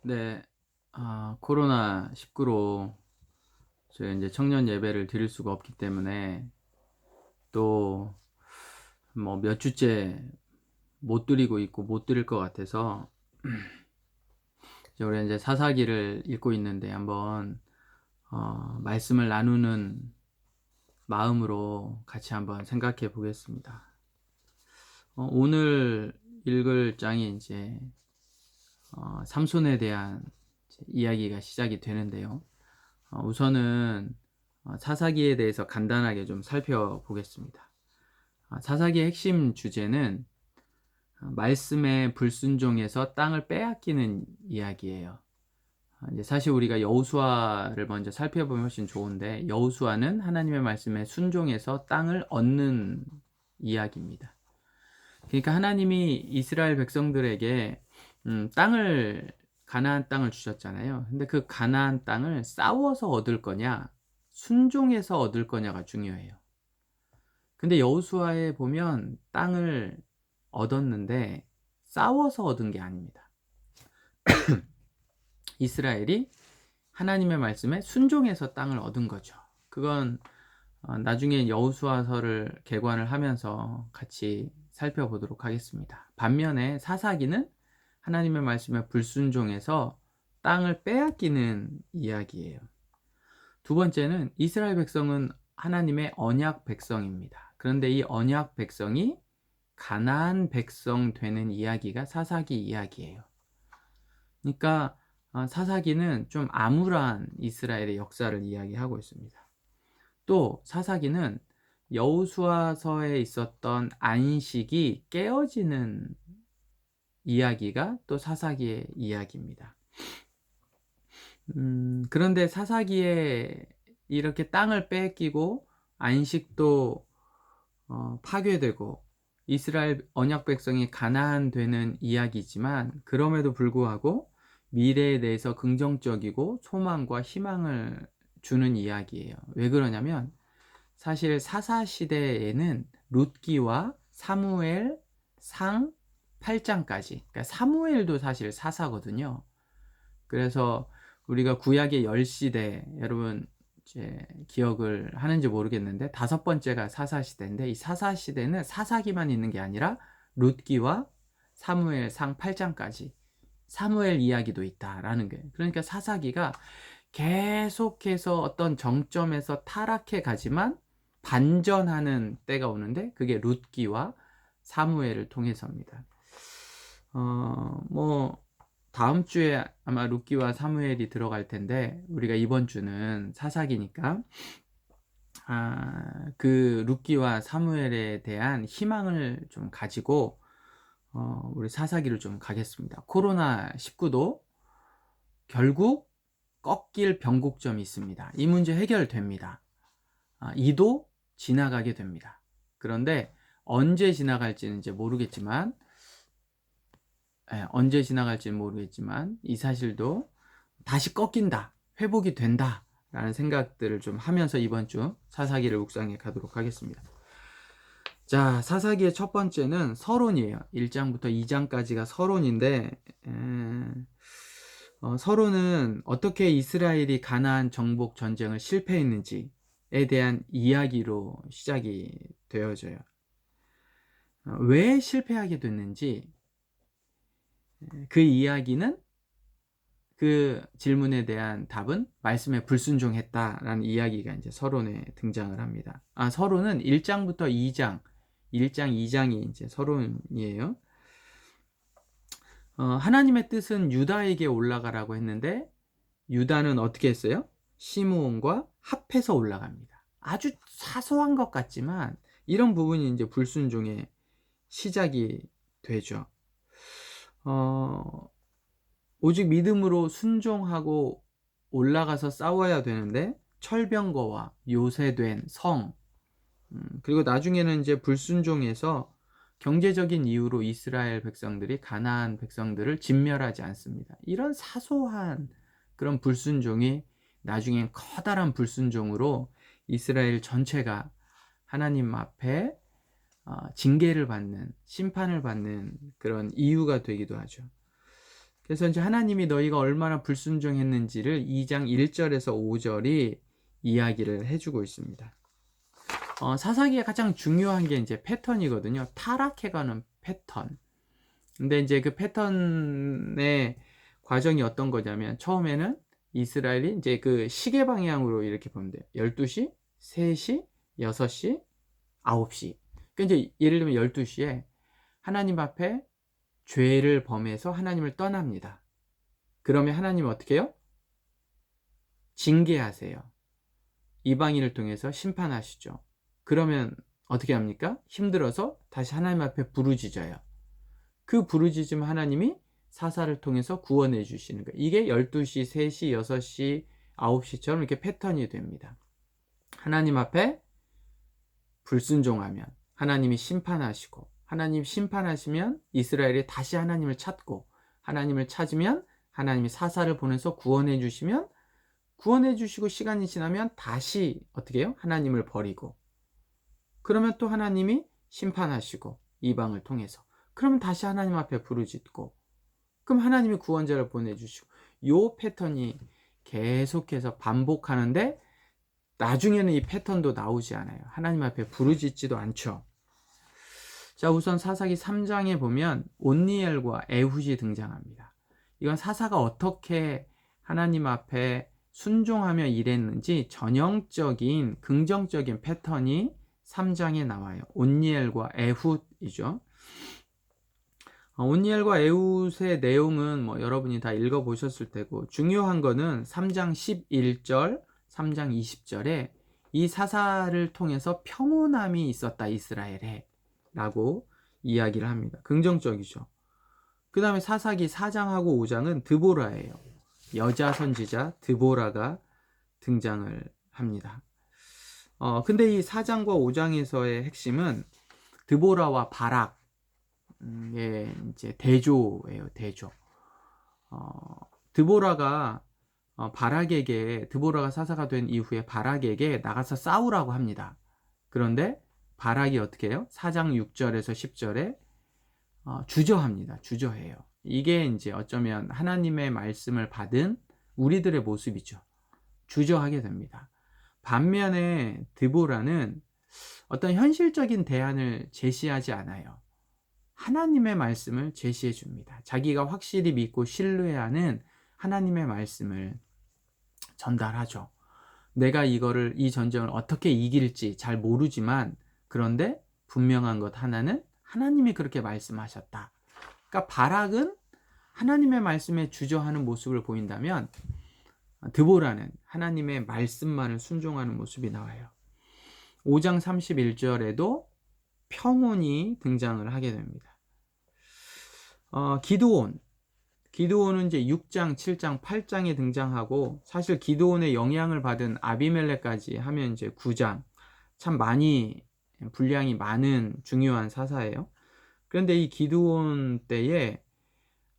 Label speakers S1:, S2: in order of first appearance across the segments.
S1: 네. 코로나19로 저희 이제 청년 예배를 드릴 수가 없기 때문에 또 뭐 몇 주째 못 드리고 있고 못 드릴 것 같아서 이제 우리 이제 사사기를 읽고 있는데 한번 말씀을 나누는 마음으로 같이 한번 생각해 보겠습니다. 오늘 읽을 장이 이제 삼손에 대한 이제 이야기가 시작이 되는데요. 우선은 사사기에 대해서 간단하게 좀 살펴보겠습니다. 사사기의 핵심 주제는 말씀의 불순종에서 땅을 빼앗기는 이야기예요. 이제 사실 우리가 여호수아를 먼저 살펴보면 훨씬 좋은데, 여호수아는 하나님의 말씀에 순종해서 땅을 얻는 이야기입니다. 그러니까 하나님이 이스라엘 백성들에게 땅을, 가나안 땅을 주셨잖아요. 근데 그 가나안 땅을 싸워서 얻을 거냐, 순종해서 얻을 거냐가 중요해요. 근데 여호수아에 보면 땅을 얻었는데 싸워서 얻은 게 아닙니다. 이스라엘이 하나님의 말씀에 순종해서 땅을 얻은 거죠. 그건 나중에 여호수아서를 개관을 하면서 같이 살펴보도록 하겠습니다. 반면에 사사기는 하나님의 말씀에 불순종해서 땅을 빼앗기는 이야기예요. 두 번째는 이스라엘 백성은 하나님의 언약 백성입니다. 그런데 이 언약 백성이 가나안 백성 되는 이야기가 사사기 이야기예요. 그러니까 사사기는 좀 암울한 이스라엘의 역사를 이야기하고 있습니다. 또 사사기는 여호수아서에 있었던 안식이 깨어지는 이야기가 또 사사기의 이야기입니다. 그런데 사사기에 이렇게 땅을 뺏기고 안식도 파괴되고 이스라엘 언약 백성이 가나안 되는 이야기지만, 그럼에도 불구하고 미래에 대해서 긍정적이고 소망과 희망을 주는 이야기예요. 왜 그러냐면 사실 사사 시대에는 룻기와 사무엘 상 8장까지, 그러니까 사무엘도 사실 사사거든요. 그래서 우리가 구약의 10시대, 여러분 이제 기억을 하는지 모르겠는데 다섯 번째가 사사시대인데, 이 사사시대는 사사기만 있는 게 아니라 룻기와 사무엘 상 8장까지 사무엘 이야기도 있다라는 거예요. 그러니까 사사기가 계속해서 어떤 정점에서 타락해 가지만 반전하는 때가 오는데, 그게 룻기와 사무엘을 통해서입니다. 뭐 다음 주에 아마 룻기와 사무엘이 들어갈 텐데, 우리가 이번 주는 사사기니까 그 룻기와 사무엘에 대한 희망을 좀 가지고 우리 사사기를 좀 가겠습니다. 코로나19도 결국 꺾일 변곡점이 있습니다. 이 문제 해결됩니다. 이도 지나가게 됩니다. 그런데 언제 지나갈지는 이제 모르겠지만, 언제 지나갈지는 모르겠지만 이 사실도 다시 꺾인다, 회복이 된다 라는 생각들을 좀 하면서 이번 주 사사기를 묵상해 가도록 하겠습니다. 자, 사사기의 첫 번째는 서론이에요. 1장부터 2장까지가 서론인데, 서론은 어떻게 이스라엘이 가나안 정복 전쟁을 실패했는지에 대한 이야기로 시작이 되어져요. 왜 실패하게 됐는지, 그 이야기는, 그 질문에 대한 답은 말씀에 불순종했다라는 이야기가 이제 서론에 등장을 합니다. 서론은 1장부터 2장, 1장, 2장이 이제 서론이에요. 하나님의 뜻은 유다에게 올라가라고 했는데 유다는 어떻게 했어요? 시므온과 합해서 올라갑니다. 아주 사소한 것 같지만 이런 부분이 이제 불순종의 시작이 되죠. 오직 믿음으로 순종하고 올라가서 싸워야 되는데 철병거와 요새된 성, 그리고 나중에는 이제 불순종해서 경제적인 이유로 이스라엘 백성들이 가나안 백성들을 진멸하지 않습니다. 이런 사소한 그런 불순종이 나중엔 커다란 불순종으로 이스라엘 전체가 하나님 앞에 징계를 받는, 심판을 받는 그런 이유가 되기도 하죠. 그래서 이제 하나님이 너희가 얼마나 불순종했는지를 2장 1절에서 5절이 이야기를 해주고 있습니다. 사사기의 가장 중요한 게 이제 패턴이거든요. 타락해가는 패턴. 근데 이제 그 패턴의 과정이 어떤 거냐면, 처음에는 이스라엘이 이제 그 시계 방향으로 이렇게 보면 돼요. 12시, 3시, 6시, 9시. 그러니까 이제 예를 들면 12시에 하나님 앞에 죄를 범해서 하나님을 떠납니다. 그러면 하나님은 어떻게 해요? 징계하세요. 이방인을 통해서 심판하시죠. 그러면 어떻게 합니까? 힘들어서 다시 하나님 앞에 부르짖어요. 그 부르짖음 하나님이 사사를 통해서 구원해 주시는 거예요. 이게 12시, 3시, 6시, 9시처럼 이렇게 패턴이 됩니다. 하나님 앞에 불순종하면 하나님이 심판하시고, 하나님 심판하시면 이스라엘이 다시 하나님을 찾고, 하나님을 찾으면 하나님이 사사를 보내서 구원해 주시면, 구원해 주시고 시간이 지나면 다시 어떻게 해요? 하나님을 버리고, 그러면 또 하나님이 심판하시고 이방을 통해서, 그러면 다시 하나님 앞에 부르짖고, 그럼 하나님이 구원자를 보내주시고, 요 패턴이 계속해서 반복하는데 나중에는 이 패턴도 나오지 않아요. 하나님 앞에 부르짖지도 않죠. 자, 우선 사사기 3장에 보면 온니엘과 에훗이 등장합니다. 이건 사사가 어떻게 하나님 앞에 순종하며 일했는지 전형적인 긍정적인 패턴이 3장에 나와요. 온니엘과 에훗이죠. 온니엘과 에훗의 내용은 뭐 여러분이 다 읽어보셨을 테고, 중요한 거는 3장 11절, 3장 20절에 이 사사를 통해서 평온함이 있었다 이스라엘에 라고 이야기를 합니다. 긍정적이죠. 그 다음에 사사기 4장하고 5장은 드보라예요. 여자 선지자 드보라가 등장을 합니다. 근데 이 4장과 5장에서의 핵심은 드보라와 바락의 이제 대조예요. 대조. 드보라가 드보라가 사사가 된 이후에 바락에게 나가서 싸우라고 합니다. 그런데 바락이 어떻게 해요? 4장 6절에서 10절에 주저합니다. 주저해요. 이게 이제 어쩌면 하나님의 말씀을 받은 우리들의 모습이죠. 주저하게 됩니다. 반면에 드보라는 어떤 현실적인 대안을 제시하지 않아요. 하나님의 말씀을 제시해 줍니다. 자기가 확실히 믿고 신뢰하는 하나님의 말씀을 전달하죠. 내가 이 전쟁을 어떻게 이길지 잘 모르지만, 그런데 분명한 것 하나는 하나님이 그렇게 말씀하셨다. 그러니까 바락은 하나님의 말씀에 주저하는 모습을 보인다면, 드보라는 하나님의 말씀만을 순종하는 모습이 나와요. 5장 31절에도 평온이 등장을 하게 됩니다. 기드온은 이제 6장, 7장, 8장에 등장하고, 사실 기드온의 영향을 받은 아비멜렉까지 하면 이제 9장, 참 많이 분량이 많은 중요한 사사예요. 그런데 이 기드온 때에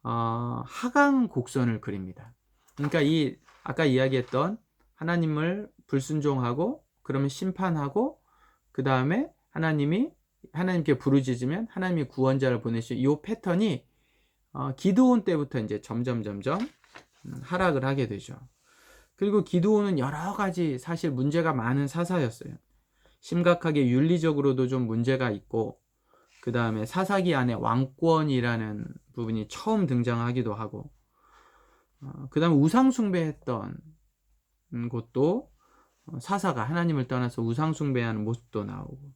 S1: 하강 곡선을 그립니다. 그러니까 이 아까 이야기했던 하나님을 불순종하고 그러면 심판하고, 그 다음에 하나님께 부르짖으면 하나님이 구원자를 보내시고, 이 패턴이 기드온 때부터 이제 점점 하락을 하게 되죠. 그리고 기드온은 여러 가지 사실 문제가 많은 사사였어요. 심각하게 윤리적으로도 좀 문제가 있고, 그 다음에 사사기 안에 왕권이라는 부분이 처음 등장하기도 하고, 그 다음에 우상숭배했던 곳도 사사가 하나님을 떠나서 우상숭배하는 모습도 나오고,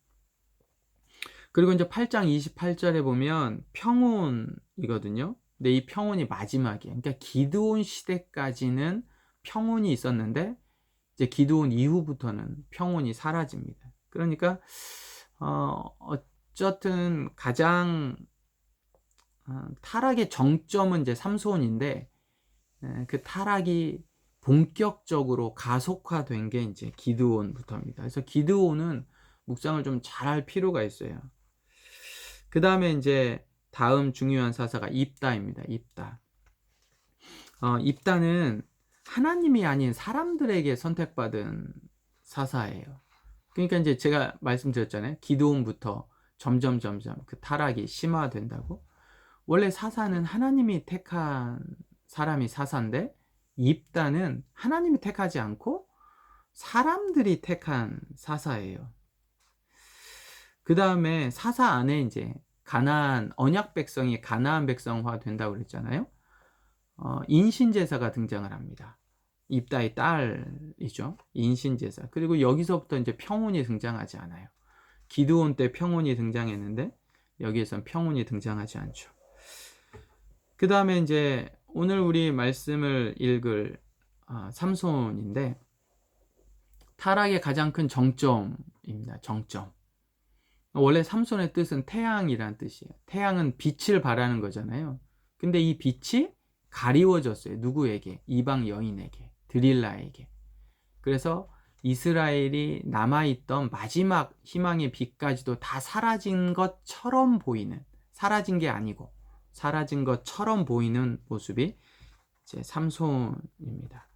S1: 그리고 이제 8장 28절에 보면 평온이거든요. 근데 이 평온이 마지막이에요. 그러니까 기드온 시대까지는 평온이 있었는데, 이제 기드온 이후부터는 평온이 사라집니다. 그러니까 어쨌든 가장 타락의 정점은 이제 삼손인데, 그 타락이 본격적으로 가속화된 게 이제 기드온부터입니다. 그래서 기드온은 묵상을 좀 잘할 필요가 있어요. 그 다음에 이제 다음 중요한 사사가 입다입니다. 입다는 하나님이 아닌 사람들에게 선택받은 사사예요. 그러니까 이제 제가 말씀드렸잖아요. 기드온부터 점점 그 타락이 심화된다고. 원래 사사는 하나님이 택한 사람이 사사인데, 입다는 하나님이 택하지 않고 사람들이 택한 사사예요. 그 다음에 사사 안에 이제 가나안, 언약 백성이 가나안 백성화 된다고 그랬잖아요. 인신제사가 등장을 합니다. 입다의 딸이죠. 인신제사. 그리고 여기서부터 이제 평온이 등장하지 않아요. 기드온 때 평온이 등장했는데 여기에선 평온이 등장하지 않죠. 그 다음에 이제 오늘 우리 말씀을 읽을 삼손인데, 타락의 가장 큰 정점입니다. 정점. 원래 삼손의 뜻은 태양이란 뜻이에요. 태양은 빛을 발하는 거잖아요. 근데 이 빛이 가리워졌어요. 누구에게? 이방 여인에게, 드릴라에게. 그래서 이스라엘이 남아있던 마지막 희망의 빛까지도 다 사라진 것처럼 보이는, 사라진 게 아니고 사라진 것처럼 보이는 모습이 이제 삼손입니다.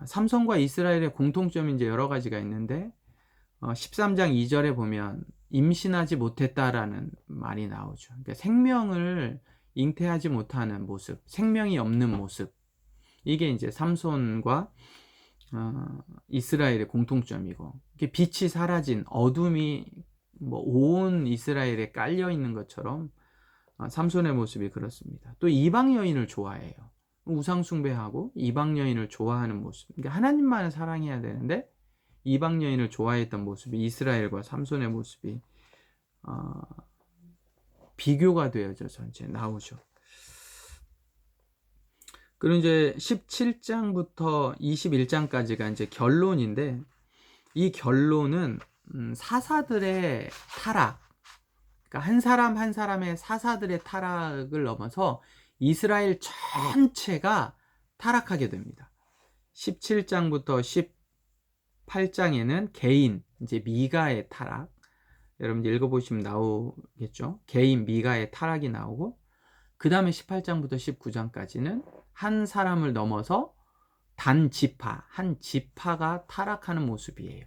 S1: 삼손과 이스라엘의 공통점이 이제 여러 가지가 있는데, 13장 2절에 보면 임신하지 못했다라는 말이 나오죠. 그러니까 생명을 잉태하지 못하는 모습, 생명이 없는 모습. 이게 이제 삼손과 이스라엘의 공통점이고, 이게 빛이 사라진, 어둠이 온 이스라엘에 깔려 있는 것처럼 삼손의 모습이 그렇습니다. 또 이방 여인을 좋아해요. 우상 숭배하고 이방 여인을 좋아하는 모습. 그러니까 하나님만을 사랑해야 되는데 이방 여인을 좋아했던 모습이, 이스라엘과 삼손의 모습이 비교가 되어져 전체 나오죠. 그리고 이제 17장부터 21장까지가 이제 결론인데, 이 결론은 사사들의 타락, 그러니까 한 사람 한 사람의 사사들의 타락을 넘어서 이스라엘 전체가 타락하게 됩니다. 17장부터 18장에는 개인, 이제 미가의 타락, 여러분 읽어보시면 나오겠죠. 개인 미가의 타락이 나오고, 그 다음에 18장부터 19장까지는 한 사람을 넘어서 단 지파, 한 지파가 타락하는 모습이에요.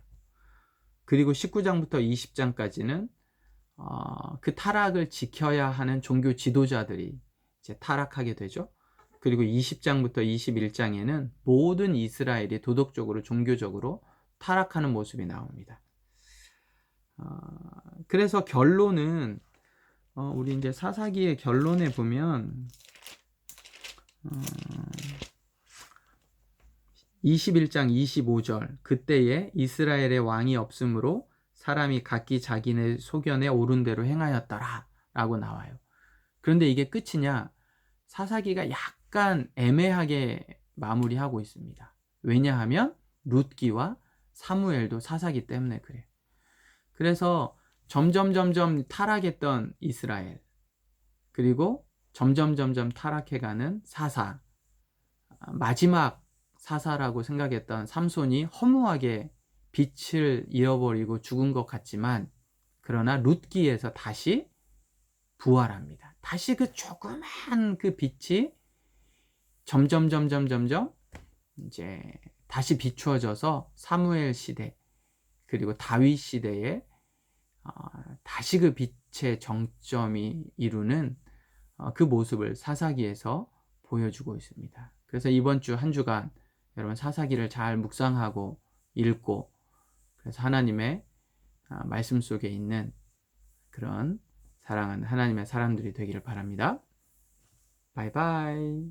S1: 그리고 19장부터 20장까지는 그 타락을 지켜야 하는 종교 지도자들이 이제 타락하게 되죠. 그리고 20장부터 21장에는 모든 이스라엘이 도덕적으로, 종교적으로 타락하는 모습이 나옵니다. 그래서 결론은 우리 이제 사사기의 결론에 보면 21장 25절, 그때에 이스라엘의 왕이 없으므로 사람이 각기 자기네 소견에 옳은 대로 행하였더라 라고 나와요. 그런데 이게 끝이냐? 사사기가 약간 애매하게 마무리하고 있습니다. 왜냐하면 룻기와 사무엘도 사사기 때문에 그래요. 그래서 점점 타락했던 이스라엘, 그리고 점점 타락해가는 사사, 마지막 사사라고 생각했던 삼손이 허무하게 빛을 잃어버리고 죽은 것 같지만, 그러나 룻기에서 다시 부활합니다. 다시 그 조그만 그 빛이 점점 이제 다시 비추어져서 사무엘 시대, 그리고 다윗 시대에 다시 그 빛의 정점이 이루는 그 모습을 사사기에서 보여주고 있습니다. 그래서 이번 주 한 주간 여러분 사사기를 잘 묵상하고 읽고, 그래서 하나님의 말씀 속에 있는 그런 사랑하는 하나님의 사람들이 되기를 바랍니다. 바이바이.